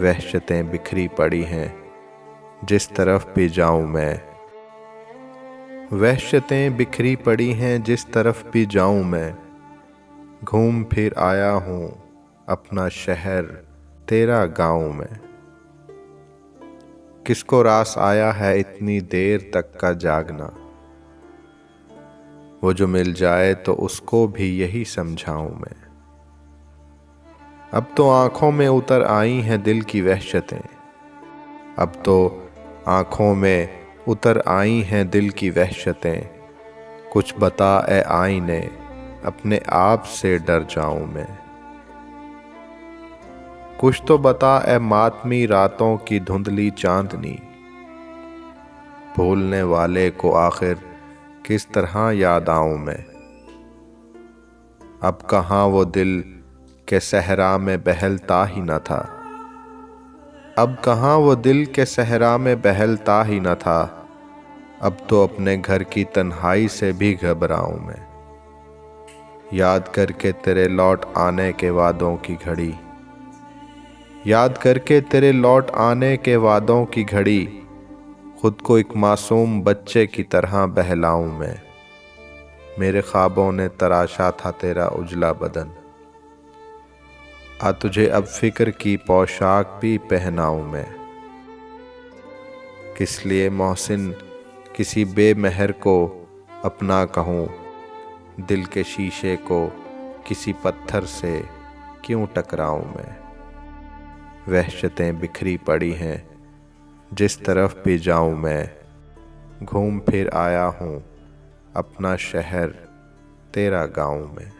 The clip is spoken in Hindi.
वहशतें बिखरी पड़ी हैं जिस तरफ भी जाऊं मैं। वहशतें बिखरी पड़ी हैं जिस तरफ भी जाऊं मैं। घूम फिर आया हूँ अपना शहर तेरा गाँव में। किसको रास आया है इतनी देर तक का जागना। वो जो मिल जाए तो उसको भी यही समझाऊं मैं। अब तो आंखों में उतर आई हैं दिल की वहशतें। अब तो आंखों में उतर आई हैं दिल की वहशतें। कुछ बता ए आईने अपने आप से डर जाऊं मैं। कुछ तो बता ए मातमी रातों की धुंधली चांदनी। भूलने वाले को आखिर किस तरह याद आऊं मैं। अब कहाँ वो दिल के सहरा में बहलता ही न था। अब कहाँ वो दिल के सहरा में बहलता ही न था। अब तो अपने घर की तन्हाई से भी घबराऊं मैं। याद करके तेरे लौट आने के वादों की घड़ी। याद करके तेरे लौट आने के वादों की घड़ी। खुद को एक मासूम बच्चे की तरह बहलाऊं मैं। मेरे ख्वाबों ने तराशा था तेरा उजला बदन। आ तुझे अब फिक्र की पोशाक भी पहनाऊं मैं। किस लिए मोहसिन किसी बेमहर को अपना कहूँ। दिल के शीशे को किसी पत्थर से क्यों टकराऊं मैं। वहशतें बिखरी पड़ी हैं जिस तरफ भी जाऊं मैं। घूम फिर आया हूँ अपना शहर तेरा गाँव में।